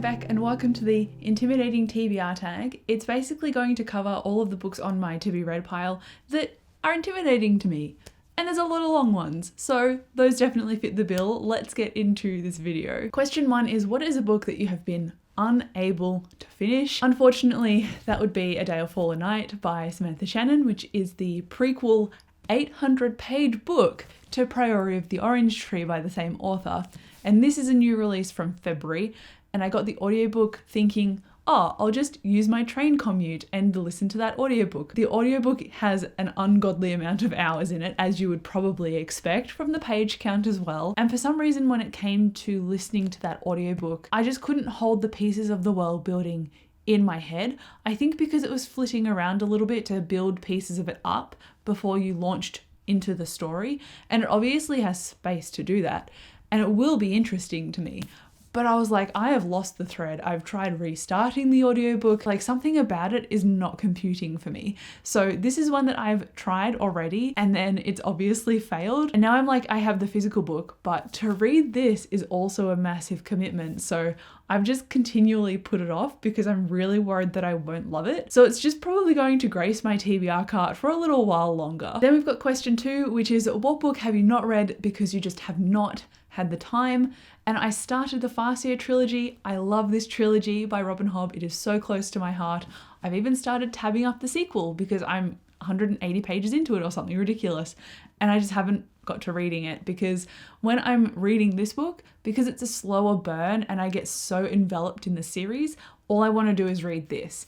Beck and welcome to the Intimidating Tbr Tag. It's basically going to cover all of the books on my to be read pile that are intimidating to me. And there's a lot of long ones, so those definitely fit the bill. Let's get into this video. Question 1 is, what is a book that you have been unable to finish? Unfortunately, that would be A Day of Fall a Night by Samantha Shannon, which is the prequel 800-page book to Priory of the Orange Tree by the same author. And this is a new release from February, and I got the audiobook thinking, oh, I'll just use my train commute and listen to that audiobook. The audiobook has an ungodly amount of hours in it, as you would probably expect from the page count as well. And for some reason, when it came to listening to that audiobook, I just couldn't hold the pieces of the world building in my head. I think because it was flitting around a little bit to build pieces of it up before you launched into the story. And it obviously has space to do that. And it will be interesting to me. But I was like, I have lost the thread. I've tried restarting the audiobook. Like, something about it is not computing for me. So this is one that I've tried already and then it's obviously failed. And now I'm like, I have the physical book, but to read this is also a massive commitment. So I've just continually put it off because I'm really worried that I won't love it. So it's just probably going to grace my TBR cart for a little while longer. Then we've got question 2, which is, what book have you not read because you just have not had the time? And I started the Farseer trilogy. I love this trilogy by Robin Hobb. It is so close to my heart. I've even started tabbing up the sequel because I'm 180 pages into it or something ridiculous. And I just haven't got to reading it because when I'm reading this book, because it's a slower burn and I get so enveloped in the series, all I want to do is read this.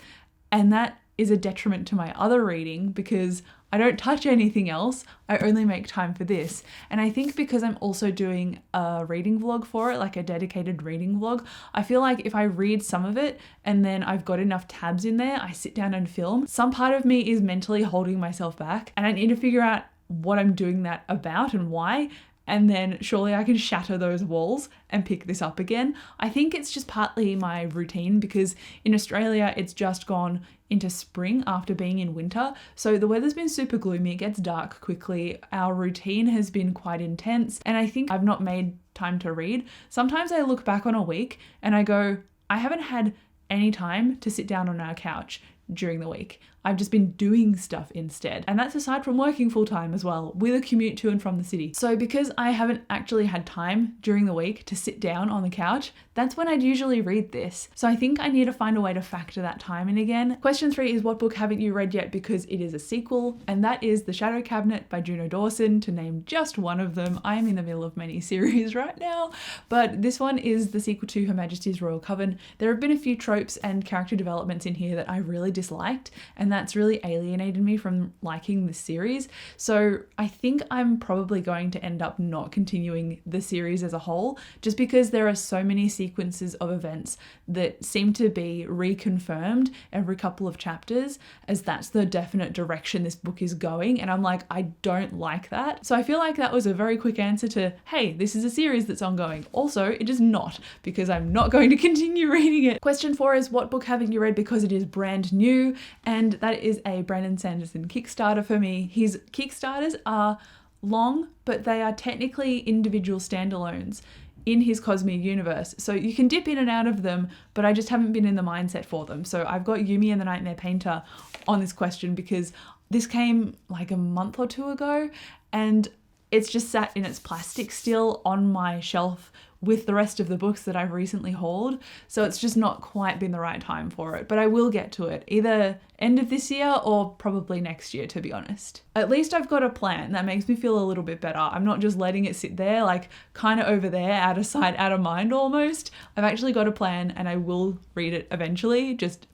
And that is a detriment to my other reading because I don't touch anything else. I only make time for this. And I think because I'm also doing a reading vlog for it, like a dedicated reading vlog, I feel like if I read some of it and then I've got enough tabs in there, I sit down and film, some part of me is mentally holding myself back and I need to figure out what I'm doing that about and why. And then surely I can shatter those walls and pick this up again. I think it's just partly my routine because in Australia, it's just gone into spring after being in winter. So the weather's been super gloomy. It gets dark quickly. Our routine has been quite intense. And I think I've not made time to read. Sometimes I look back on a week and I go, I haven't had any time to sit down on our couch during the week. I've just been doing stuff instead. And that's aside from working full time as well, with a commute to and from the city. So because I haven't actually had time during the week to sit down on the couch, that's when I'd usually read this. So I think I need to find a way to factor that time in again. Question 3 is, what book haven't you read yet because it is a sequel? And that is The Shadow Cabinet by Juno Dawson, to name just one of them. I am in the middle of many series right now, but this one is the sequel to Her Majesty's Royal Coven. There have been a few tropes and character developments in here that I really disliked, and that's really alienated me from liking this series. So I think I'm probably going to end up not continuing the series as a whole, just because there are so many sequences of events that seem to be reconfirmed every couple of chapters, as that's the definite direction this book is going. And I'm like, I don't like that. So I feel like that was a very quick answer to, hey, this is a series that's ongoing. Also, it is not, because I'm not going to continue reading it. Question 4 is, what book haven't you read because it is brand new? And that is a Brandon Sanderson Kickstarter for me. His Kickstarters are long, but they are technically individual standalones in his Cosmere universe. So you can dip in and out of them, but I just haven't been in the mindset for them. So I've got Yumi and the Nightmare Painter on this question because this came like a month or 2 ago and it's just sat in its plastic still on my shelf with the rest of the books that I've recently hauled. So it's just not quite been the right time for it, but I will get to it either end of this year or probably next year, to be honest. At least I've got a plan. That makes me feel a little bit better. I'm not just letting it sit there, like kind of over there, out of sight, out of mind almost. I've actually got a plan and I will read it eventually, just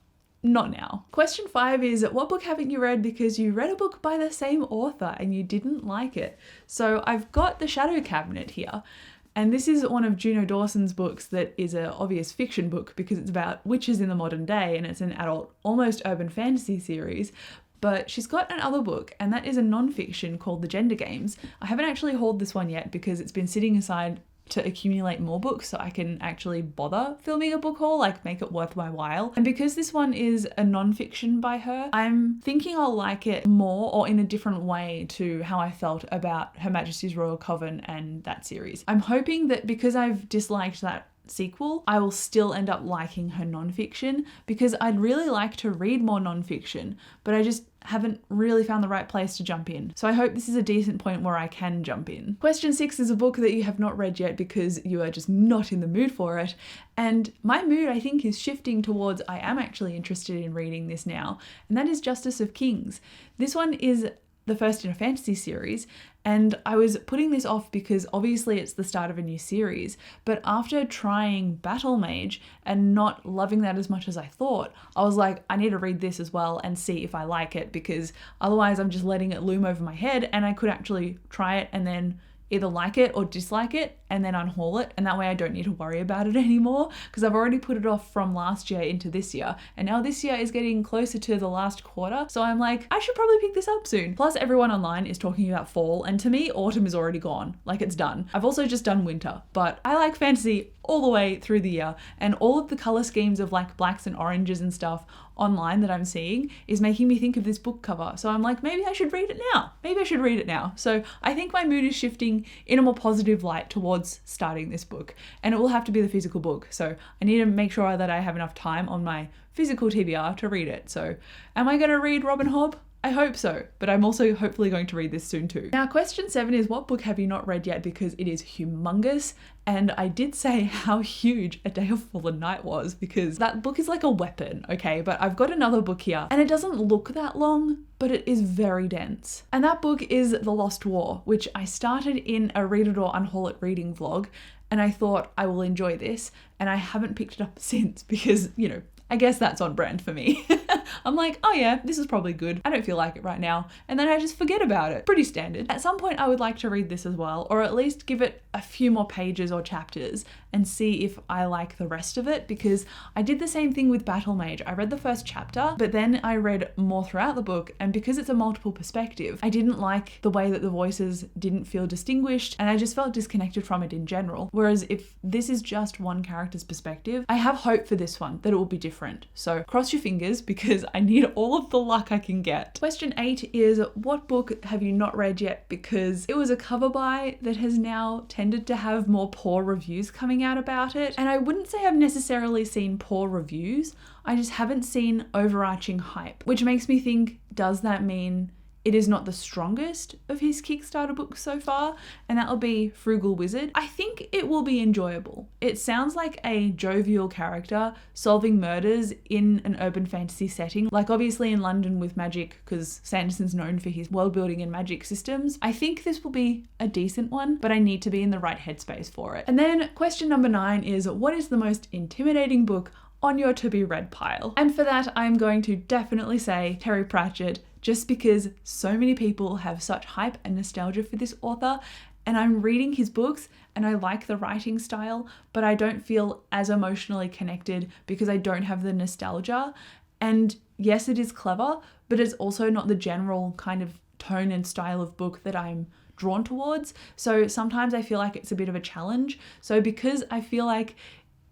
not now. Question 5 is, what book haven't you read because you read a book by the same author and you didn't like it? So I've got The Shadow Cabinet here. And this is one of Juno Dawson's books that is an obvious fiction book because it's about witches in the modern day and it's an adult, almost urban fantasy series. But she's got another book, and that is a non-fiction called The Gender Games. I haven't actually hauled this one yet because it's been sitting aside to accumulate more books so I can actually bother filming a book haul, like make it worth my while. And because this one is a non-fiction by her, I'm thinking I'll like it more or in a different way to how I felt about Her Majesty's Royal Coven and that series. I'm hoping that because I've disliked that sequel, I will still end up liking her nonfiction because I'd really like to read more nonfiction, but I just haven't really found the right place to jump in. So I hope this is a decent point where I can jump in. Question 6 is a book that you have not read yet because you are just not in the mood for it. And my mood, I think, is shifting towards I am actually interested in reading this now, and that is Justice of Kings. This one is the first in a fantasy series, and I was putting this off because obviously it's the start of a new series, but after trying Battle Mage and not loving that as much as I thought, I was like, I need to read this as well and see if I like it, because otherwise I'm just letting it loom over my head, and I could actually try it and then either like it or dislike it and then unhaul it, and that way I don't need to worry about it anymore, because I've already put it off from last year into this year, and now this year is getting closer to the last quarter, so I'm like, I should probably pick this up soon. Plus everyone online is talking about fall, and to me autumn is already gone, like it's done. I've also just done winter, but I like fantasy all the way through the year, and all of the color schemes of like blacks and oranges and stuff online that I'm seeing is making me think of this book cover. So I'm like, maybe I should read it now. Maybe I should read it now. So I think my mood is shifting in a more positive light towards starting this book, and it will have to be the physical book. So I need to make sure that I have enough time on my physical TBR to read it. So am I going to read Robin Hobb? I hope so, but I'm also hopefully going to read this soon too. Now, question 7 is what book have you not read yet, because it is humongous. And I did say how huge A Day of Fallen Night was, because that book is like a weapon, okay? But I've got another book here, and it doesn't look that long, but it is very dense. And that book is The Lost War, which I started in a Read It or Unhaul It reading vlog, and I thought I will enjoy this, and I haven't picked it up since because, you know, I guess that's on brand for me. I'm like, oh yeah, this is probably good. I don't feel like it right now. And then I just forget about it. Pretty standard. At some point I would like to read this as well, or at least give it a few more pages or chapters and see if I like the rest of it, because I did the same thing with Battle Mage. I read the first chapter, but then I read more throughout the book, and because it's a multiple perspective, I didn't like the way that the voices didn't feel distinguished, and I just felt disconnected from it in general. Whereas if this is just one character's perspective, I have hope for this one that it will be different. So cross your fingers, because I need all of the luck I can get. Question 8 is what book have you not read yet because it was a cover buy that has now tended to have more poor reviews coming out about it? And I wouldn't say I've necessarily seen poor reviews, I just haven't seen overarching hype, which makes me think, does that mean it is not the strongest of his Kickstarter books so far? And that will be Frugal Wizard. I think it will be enjoyable. It sounds like a jovial character solving murders in an urban fantasy setting, like obviously in London with magic, because Sanderson's known for his world building and magic systems. I think this will be a decent one, but I need to be in the right headspace for it. And then question number 9 is what is the most intimidating book on your to be read pile? And for that, I'm going to definitely say Terry Pratchett, just because so many people have such hype and nostalgia for this author, and I'm reading his books and I like the writing style, but I don't feel as emotionally connected because I don't have the nostalgia. And yes, it is clever, but it's also not the general kind of tone and style of book that I'm drawn towards. So sometimes I feel like it's a bit of a challenge. So because I feel like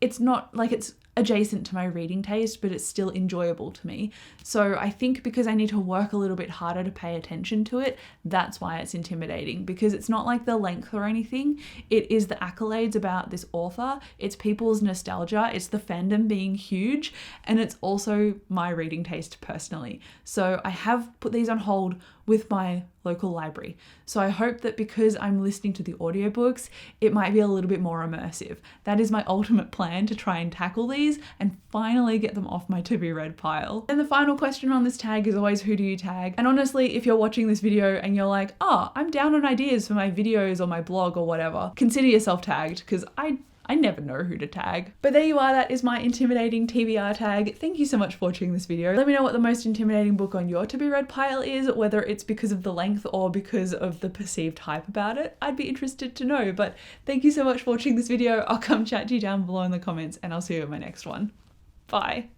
it's not like it's adjacent to my reading taste, but it's still enjoyable to me. So I think because I need to work a little bit harder to pay attention to it, that's why it's intimidating, because it's not like the length or anything. It is the accolades about this author, it's people's nostalgia, it's the fandom being huge, and it's also my reading taste personally. So I have put these on hold with my local library. So I hope that because I'm listening to the audiobooks, it might be a little bit more immersive. That is my ultimate plan, to try and tackle these and finally get them off my to be read pile. And the final question on this tag is always, who do you tag? And honestly, if you're watching this video and you're like, oh, I'm down on ideas for my videos or my blog or whatever, consider yourself tagged, because I never know who to tag. But there you are, that is my intimidating TBR tag. Thank you so much for watching this video. Let me know what the most intimidating book on your to be read pile is, whether it's because of the length or because of the perceived hype about it. I'd be interested to know, but thank you so much for watching this video. I'll come chat to you down below in the comments, and I'll see you in my next one. Bye.